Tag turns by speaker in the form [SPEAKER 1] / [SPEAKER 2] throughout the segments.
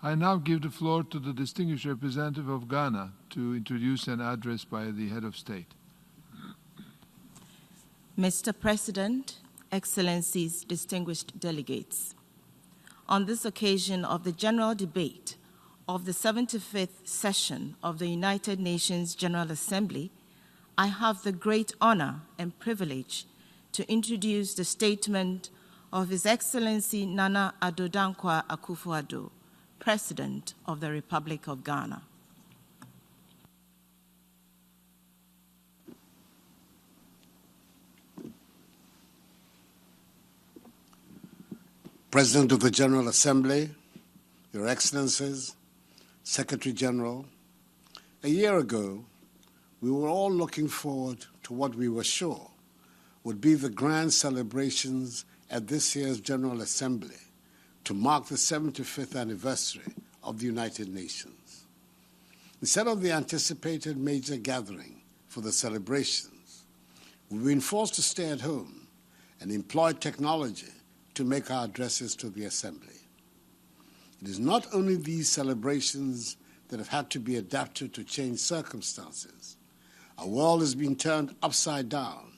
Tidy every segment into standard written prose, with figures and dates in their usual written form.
[SPEAKER 1] I now give the floor to the distinguished representative of Ghana to introduce an address by the head of state.
[SPEAKER 2] Mr. President, Excellencies, distinguished delegates, on this occasion of the general debate of the 75th session of the United Nations General Assembly, I have the great honor and privilege to introduce the statement of His Excellency Nana Addo Dankwa Akufo-Addo, President of the Republic of Ghana.
[SPEAKER 3] President of the General Assembly, Your Excellencies, Secretary General, a year ago, we were all looking forward to what we were sure would be the grand celebrations at this year's General Assembly to mark the 75th anniversary of the United Nations. Instead of the anticipated major gathering for the celebrations, we've been forced to stay at home and employ technology to make our addresses to the Assembly. It is not only these celebrations that have had to be adapted to changed circumstances. Our world has been turned upside down,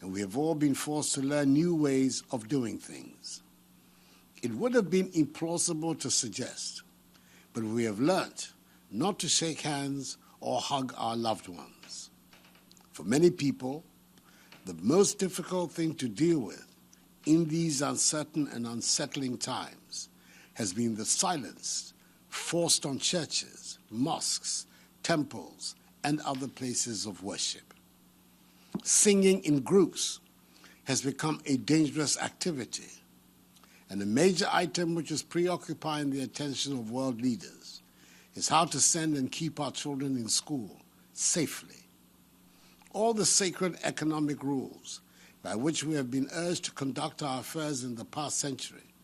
[SPEAKER 3] and we have all been forced to learn new ways of doing things. It would have been implausible to suggest, but we have learnt not to shake hands or hug our loved ones. For many people, the most difficult thing to deal with in these uncertain and unsettling times has been the silence forced on churches, mosques, temples, and other places of worship. Singing in groups has become a dangerous activity, and a major item which is preoccupying the attention of world leaders is how to send and keep our children in school safely. All the sacred economic rules by which we have been urged to conduct our affairs in the past century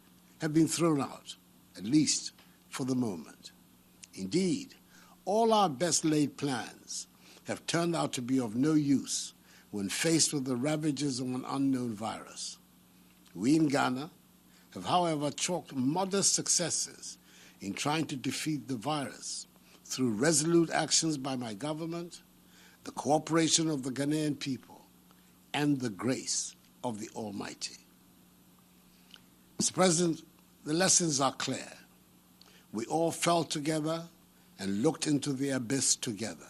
[SPEAKER 3] have been thrown out, at least for the moment. Indeed, all our best laid plans have turned out to be of no use when faced with the ravages of an unknown virus. We in Ghana have, however, chalked modest successes in trying to defeat the virus through resolute actions by my government, the cooperation of the Ghanaian people, and the grace of the Almighty. Mr. President, the lessons are clear. We all fell together and looked into the abyss together.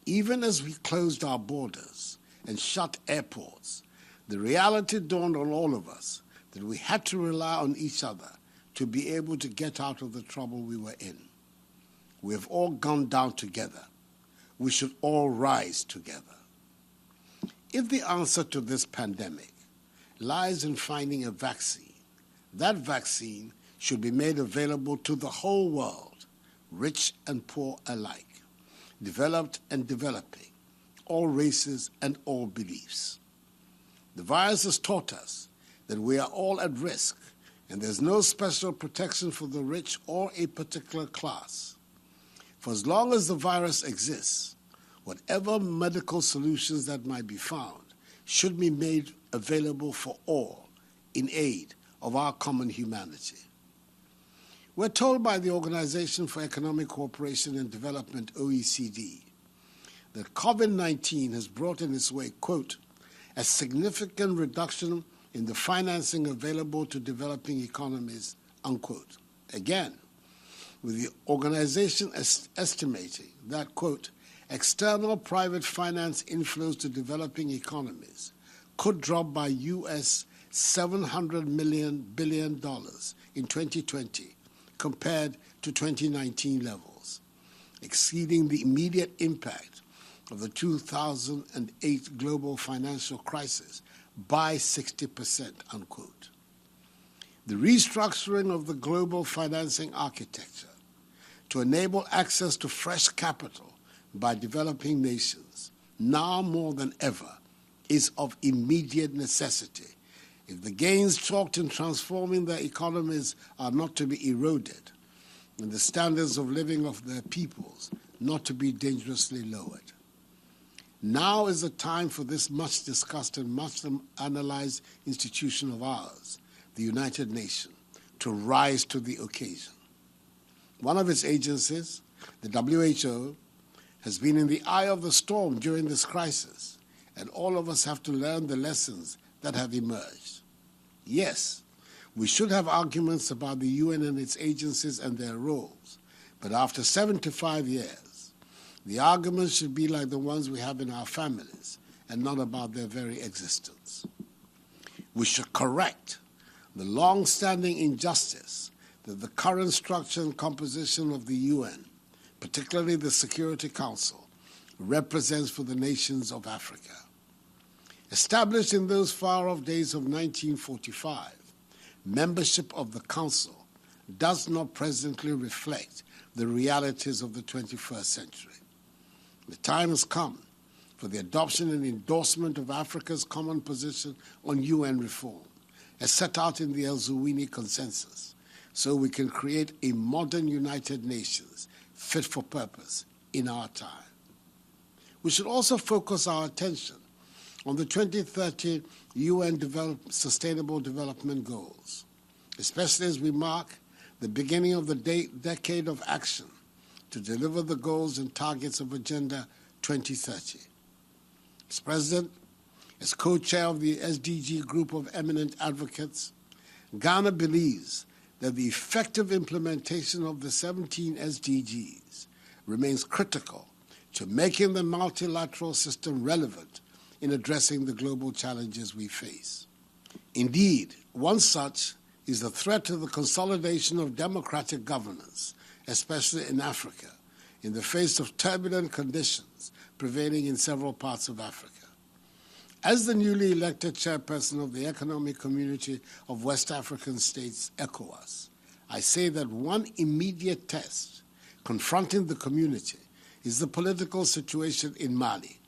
[SPEAKER 3] Even as we closed our borders and shut airports, the reality dawned on all of us that we had to rely on each other to be able to get out of the trouble we were in. We have all gone down together. We should all rise together. If the answer to this pandemic lies in finding a vaccine, that vaccine should be made available to the whole world, rich and poor alike, developed and developing, all races and all beliefs. The virus has taught us that we are all at risk, and there's no special protection for the rich or a particular class. For as long as the virus exists, whatever medical solutions that might be found should be made available for all in aid of our common humanity. We're told by the Organization for Economic Cooperation and Development, OECD, that COVID-19 has brought in its way, quote, a significant reduction in the financing available to developing economies, unquote. Again, with the organization estimating that, quote, external private finance inflows to developing economies could drop by US $700 billion in 2020 compared to 2019 levels, exceeding the immediate impact of the 2008 global financial crisis by 60%, unquote. The restructuring of the global financing architecture to enable access to fresh capital by developing nations, now more than ever, is of immediate necessity if the gains chalked in transforming their economies are not to be eroded and the standards of living of their peoples not to be dangerously lowered. Now is the time for this much discussed and much analyzed institution of ours, the United Nations, to rise to the occasion. One of its agencies, the WHO, has been in the eye of the storm during this crisis, and all of us have to learn the lessons that have emerged. Yes, we should have arguments about the UN and its agencies and their roles, but after 75 years, the arguments should be like the ones we have in our families and not about their very existence. We should correct the long-standing injustice that the current structure and composition of the UN, particularly the Security Council, represents for the nations of Africa. Established in those far-off days of 1945, membership of the Council does not presently reflect the realities of the 21st century. The time has come for the adoption and endorsement of Africa's common position on UN reform, as set out in the El Zuwini Consensus, so we can create a modern United Nations fit for purpose in our time. We should also focus our attention on the 2030 UN Sustainable Development Goals, especially as we mark the beginning of the decade of action to deliver the goals and targets of Agenda 2030. As President, as co-chair of the SDG group of eminent advocates, Ghana believes that the effective implementation of the 17 SDGs remains critical to making the multilateral system relevant in addressing the global challenges we face. Indeed, one such is the threat to the consolidation of democratic governance, especially in Africa, in the face of turbulent conditions prevailing in several parts of Africa. As the newly elected chairperson of the Economic Community of West African States, ECOWAS, I say that one immediate test confronting the community is the political situation in Mali,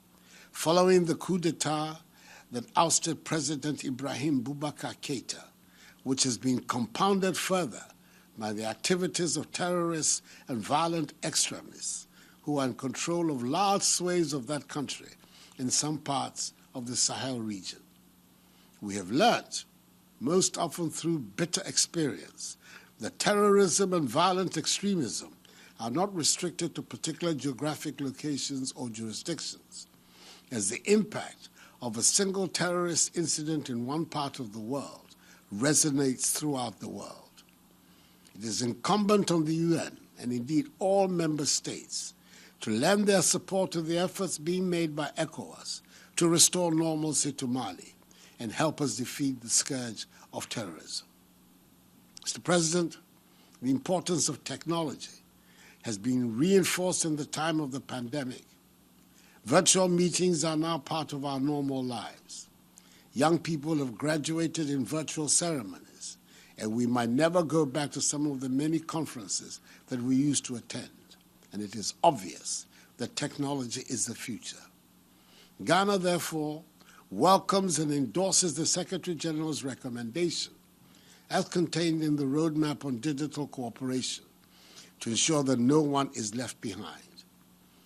[SPEAKER 3] following the coup d'etat that ousted President Ibrahim Boubacar Keïta, which has been compounded further by the activities of terrorists and violent extremists who are in control of large swathes of that country in some parts of the Sahel region. We have learned, most often through bitter experience, that terrorism and violent extremism are not restricted to particular geographic locations or jurisdictions, as the impact of a single terrorist incident in one part of the world resonates throughout the world. It is incumbent on the UN, and indeed all member states, to lend their support to the efforts being made by ECOWAS to restore normalcy to Mali and help us defeat the scourge of terrorism. Mr. President, the importance of technology has been reinforced in the time of the pandemic. Virtual meetings are now part of our normal lives. Young people have graduated in virtual ceremonies, and we might never go back to some of the many conferences that we used to attend. And it is obvious that technology is the future. Ghana, therefore, welcomes and endorses the Secretary General's recommendation, as contained in the Roadmap on Digital Cooperation, to ensure that no one is left behind.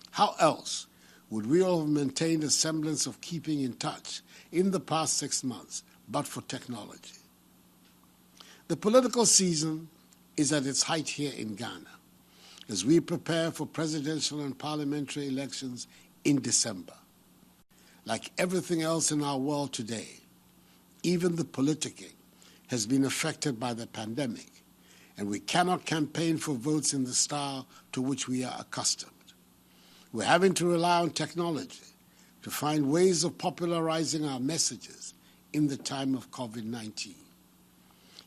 [SPEAKER 3] How else would we all have maintained a semblance of keeping in touch in the past 6 months, but for technology? The political season is at its height here in Ghana, as we prepare for presidential and parliamentary elections in December. Like everything else in our world today, even the politicking has been affected by the pandemic, and we cannot campaign for votes in the style to which we are accustomed. We're having to rely on technology to find ways of popularizing our messages in the time of COVID-19.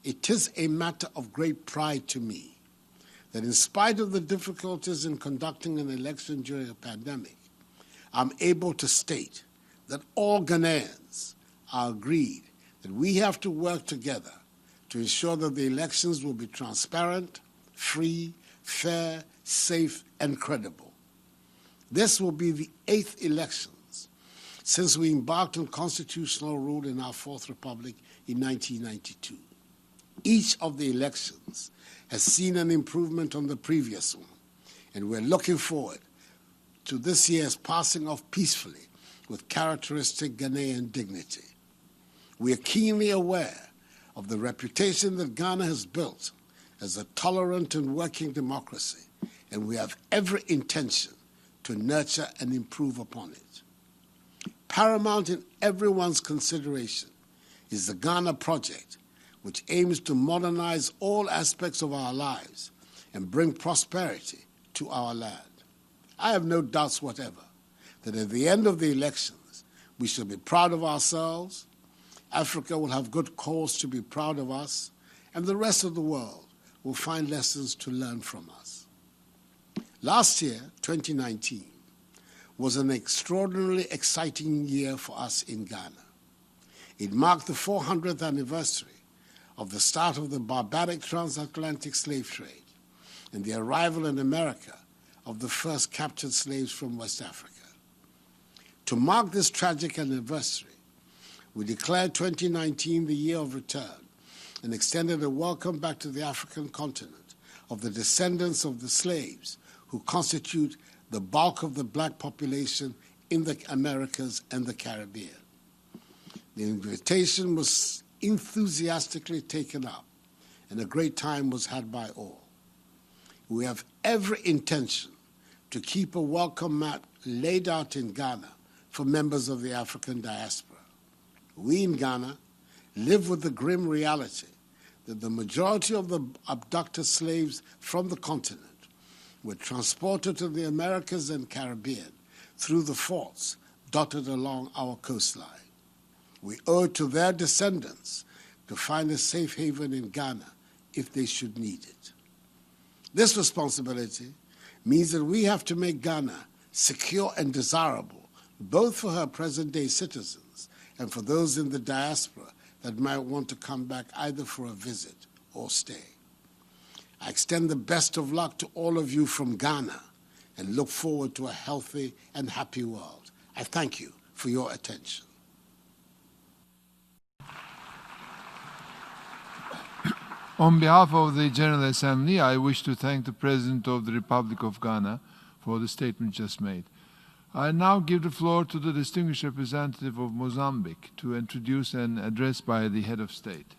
[SPEAKER 3] It is a matter of great pride to me that in spite of the difficulties in conducting an election during a pandemic, I'm able to state that all Ghanaians are agreed that we have to work together to ensure that the elections will be transparent, free, fair, safe, and credible. This will be the 8th elections since we embarked on constitutional rule in our 4th Republic in 1992. Each of the elections has seen an improvement on the previous one, and we're looking forward to this year's passing off peacefully with characteristic Ghanaian dignity. We are keenly aware of the reputation that Ghana has built as a tolerant and working democracy, and we have every intention to nurture and improve upon it. Paramount in everyone's consideration is the Ghana Project, which aims to modernize all aspects of our lives and bring prosperity to our land. I have no doubts whatever that at the end of the elections, we shall be proud of ourselves, Africa will have good cause to be proud of us, and the rest of the world will find lessons to learn from us. Last year, 2019, was an extraordinarily exciting year for us in Ghana. It marked the 400th anniversary of the start of the barbaric transatlantic slave trade and the arrival in America of the first captured slaves from West Africa. To mark this tragic anniversary, we declared 2019 the year of return and extended a welcome back to the African continent of the descendants of the slaves who constitute the bulk of the black population in the Americas and the Caribbean. The invitation was enthusiastically taken up, and a great time was had by all. We have every intention to keep a welcome mat laid out in Ghana for members of the African diaspora. We in Ghana live with the grim reality that the majority of the abducted slaves from the continent were transported to the Americas and Caribbean through the forts dotted along our coastline. We owe it to their descendants to find a safe haven in Ghana if they should need it. This responsibility means that we have to make Ghana secure and desirable, both for her present-day citizens and for those in the diaspora that might want to come back either for a visit or stay. I extend the best of luck to all of you from Ghana and look forward to a healthy and happy world. I thank you for your attention.
[SPEAKER 1] On behalf of the General Assembly, I wish to thank the President of the Republic of Ghana for the statement just made. I now give the floor to the distinguished representative of Mozambique to introduce an address by the head of state.